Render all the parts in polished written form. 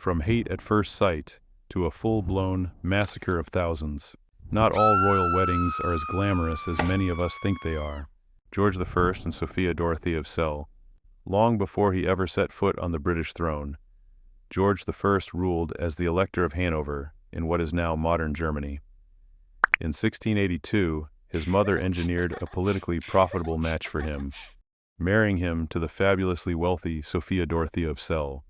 From hate at first sight to a full-blown massacre of thousands. Not all royal weddings are as glamorous as many of us think they are. George I and Sophia Dorothea of Celle. Long before he ever set foot on the British throne, George I ruled as the Elector of Hanover in what is now modern Germany. In 1682, his mother engineered a politically profitable match for him, marrying him to the fabulously wealthy Sophia Dorothea of Celle.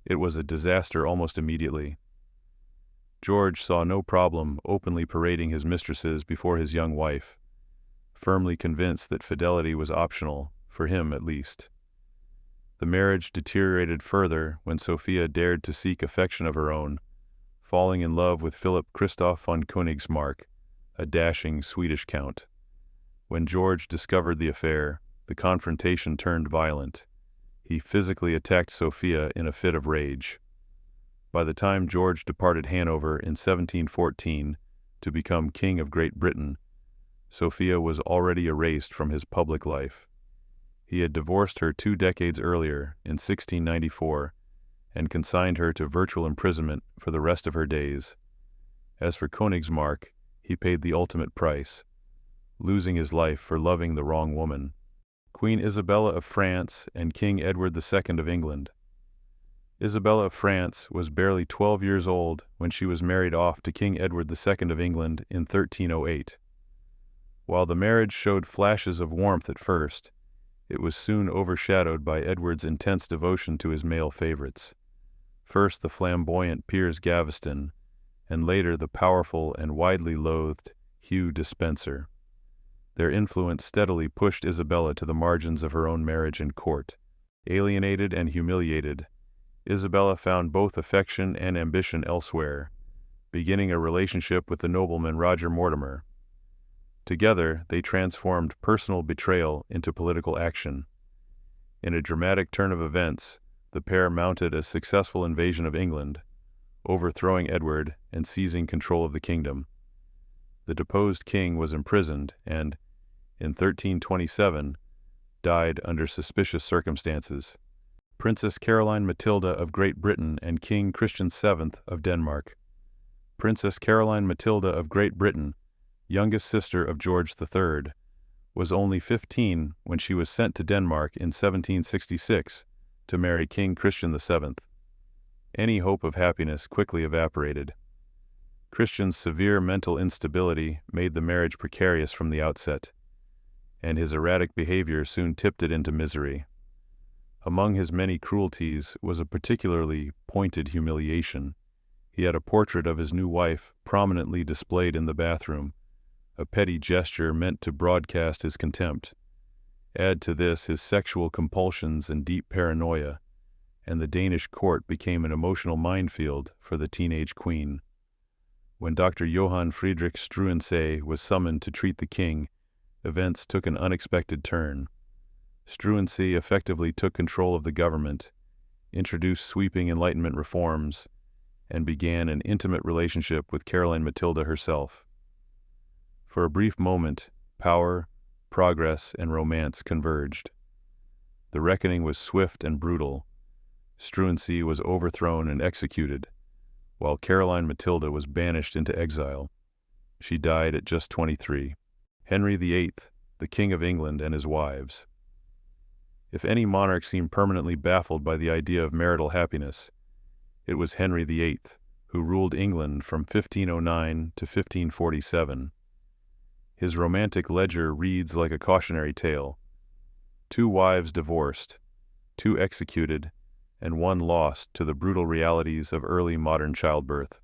It was a disaster almost immediately. George saw no problem openly parading his mistresses before his young wife, firmly convinced that fidelity was optional, for him at least. The marriage deteriorated further when Sophia dared to seek affection of her own, falling in love with Philip Christoph von Königsmarck, a dashing Swedish count. When George discovered the affair, the confrontation turned violent. He physically attacked Sophia in a fit of rage. By the time George departed Hanover in 1714 to become King of Great Britain, Sophia was already erased from his public life. He had divorced her 2 decades earlier, in 1694, and consigned her to virtual imprisonment for the rest of her days. As for Königsmarck, he paid the ultimate price, losing his life for loving the wrong woman. Queen Isabella of France and King Edward II of England. Isabella of France was barely 12 years old when she was married off to King Edward II of England in 1308. While the marriage showed flashes of warmth at first, it was soon overshadowed by Edward's intense devotion to his male favorites. First the flamboyant Piers Gaveston, and later the powerful and widely loathed Hugh Despenser. Their influence steadily pushed Isabella to the margins of her own marriage and court. Alienated and humiliated, Isabella found both affection and ambition elsewhere, beginning a relationship with the nobleman Roger Mortimer. Together, they transformed personal betrayal into political action. In a dramatic turn of events, the pair mounted a successful invasion of England, overthrowing Edward and seizing control of the kingdom. The deposed king was imprisoned and, in 1327, died under suspicious circumstances. Princess Caroline Matilda of Great Britain and King Christian VII of Denmark. Princess Caroline Matilda of Great Britain, youngest sister of George III, was only 15 when she was sent to Denmark in 1766 to marry King Christian VII. Any hope of happiness quickly evaporated. Christian's severe mental instability made the marriage precarious from the outset, and his erratic behavior soon tipped it into misery. Among his many cruelties was a particularly pointed humiliation. He had a portrait of his new wife prominently displayed in the bathroom, a petty gesture meant to broadcast his contempt. Add to this his sexual compulsions and deep paranoia, and the Danish court became an emotional minefield for the teenage queen. When Dr. Johann Friedrich Struensee was summoned to treat the king, events took an unexpected turn. Struensee effectively took control of the government, introduced sweeping Enlightenment reforms, and began an intimate relationship with Caroline Matilda herself. For a brief moment, power, progress, and romance converged. The reckoning was swift and brutal. Struensee was overthrown and executed, while Caroline Matilda was banished into exile. She died at just 23. Henry VIII, the King of England, and his wives. If any monarch seemed permanently baffled by the idea of marital happiness, it was Henry VIII, who ruled England from 1509 to 1547. His romantic ledger reads like a cautionary tale. 2 wives divorced, 2 executed, and 1 lost to the brutal realities of early modern childbirth.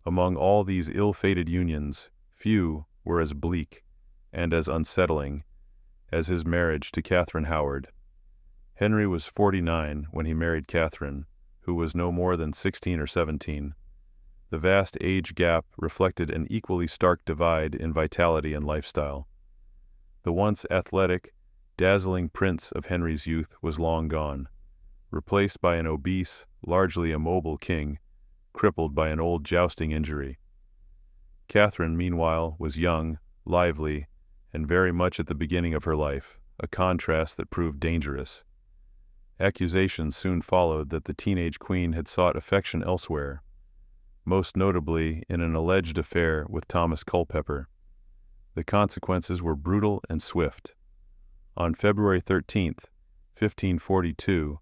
Among all these ill-fated unions, few were as bleak and as unsettling as his marriage to Catherine Howard. Henry was 49 when he married Catherine, who was no more than 16 or 17. The vast age gap reflected an equally stark divide in vitality and lifestyle. The once athletic, dazzling prince of Henry's youth was long gone, replaced by an obese, largely immobile king, crippled by an old jousting injury. Catherine, meanwhile, was young, lively, and very much at the beginning of her life, a contrast that proved dangerous. Accusations soon followed that the teenage queen had sought affection elsewhere, most notably in an alleged affair with Thomas Culpeper. The consequences were brutal and swift. On February 13, 1542,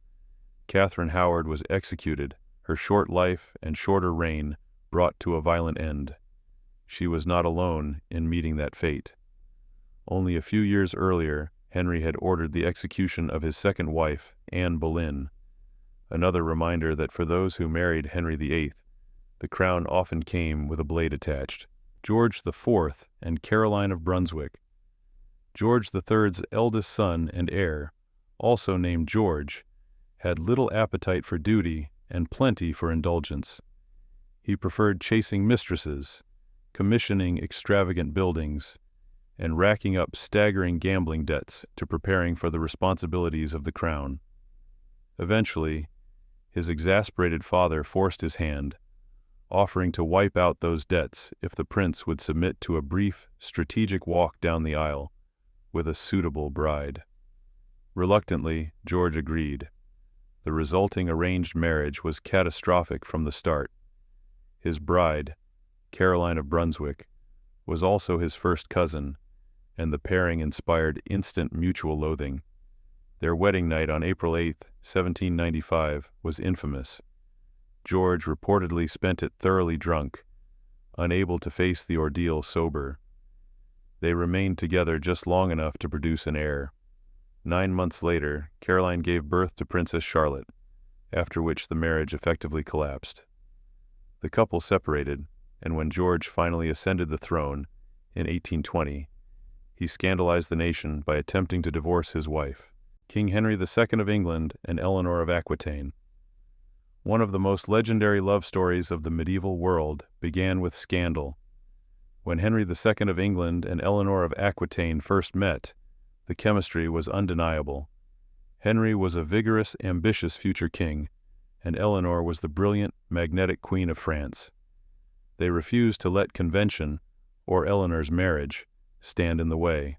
Catherine Howard was executed, her short life and shorter reign brought to a violent end. She was not alone in meeting that fate. Only a few years earlier, Henry had ordered the execution of his second wife, Anne Boleyn, another reminder that for those who married Henry VIII, the crown often came with a blade attached. George IV and Caroline of Brunswick. George III's eldest son and heir, also named George, had little appetite for duty and plenty for indulgence. He preferred chasing mistresses, commissioning extravagant buildings, and racking up staggering gambling debts to preparing for the responsibilities of the crown. Eventually, his exasperated father forced his hand, offering to wipe out those debts if the prince would submit to a brief, strategic walk down the aisle with a suitable bride. Reluctantly, George agreed. The resulting arranged marriage was catastrophic from the start. His bride, Caroline of Brunswick, was also his first cousin, and the pairing inspired instant mutual loathing. Their wedding night on April 8, 1795, was infamous. George reportedly spent it thoroughly drunk, unable to face the ordeal sober. They remained together just long enough to produce an heir. 9 months later, Caroline gave birth to Princess Charlotte, after which the marriage effectively collapsed. The couple separated, and when George finally ascended the throne in 1820, he scandalized the nation by attempting to divorce his wife, King Henry II of England and Eleanor of Aquitaine. One of the most legendary love stories of the medieval world began with scandal. When Henry II of England and Eleanor of Aquitaine first met, the chemistry was undeniable. Henry was a vigorous, ambitious future king, and Eleanor was the brilliant, magnetic Queen of France. They refused to let convention, or Eleanor's marriage, stand in the way.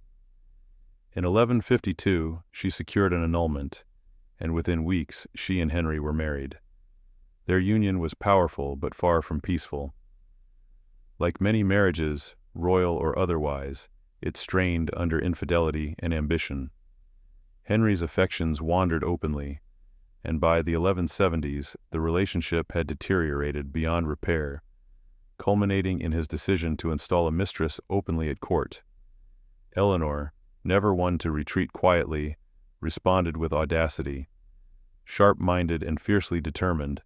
In 1152, she secured an annulment, and within weeks she and Henry were married. Their union was powerful but far from peaceful. Like many marriages, royal or otherwise, it strained under infidelity and ambition. Henry's affections wandered openly, and by the 1170s the relationship had deteriorated beyond repair, culminating in his decision to install a mistress openly at court. Eleanor, never one to retreat quietly, responded with audacity. Sharp-minded and fiercely determined,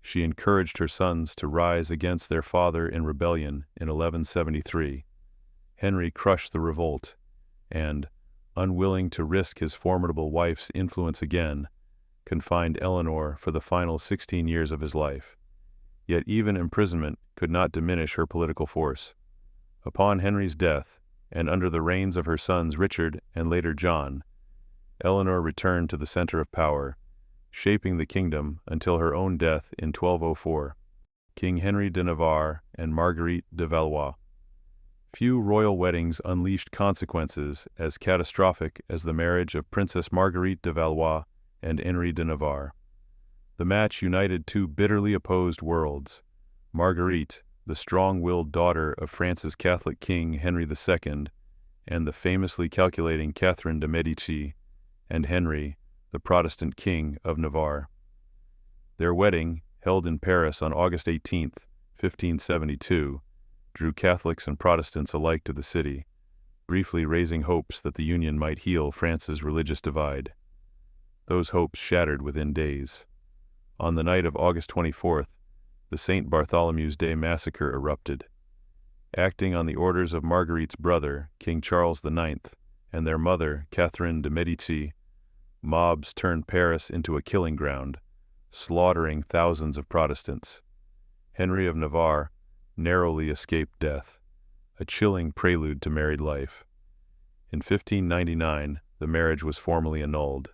she encouraged her sons to rise against their father in rebellion in 1173. Henry crushed the revolt, and, unwilling to risk his formidable wife's influence again, confined Eleanor for the final 16 years of his life. Yet even imprisonment could not diminish her political force. Upon Henry's death, and under the reigns of her sons Richard and later John, Eleanor returned to the center of power, shaping the kingdom until her own death in 1204. King Henry de Navarre and Marguerite de Valois. Few royal weddings unleashed consequences as catastrophic as the marriage of Princess Marguerite de Valois and Henry de Navarre. The match united two bitterly opposed worlds. Marguerite, the strong-willed daughter of France's Catholic king Henry II, and the famously calculating Catherine de' Medici, and Henry, the Protestant king of Navarre. Their wedding, held in Paris on August 18, 1572, drew Catholics and Protestants alike to the city, briefly raising hopes that the union might heal France's religious divide. Those hopes shattered within days. On the night of August 24th, the St. Bartholomew's Day massacre erupted. Acting on the orders of Marguerite's brother, King Charles IX, and their mother, Catherine de' Medici, mobs turned Paris into a killing ground, slaughtering thousands of Protestants. Henry of Navarre narrowly escaped death, a chilling prelude to married life. In 1599, the marriage was formally annulled.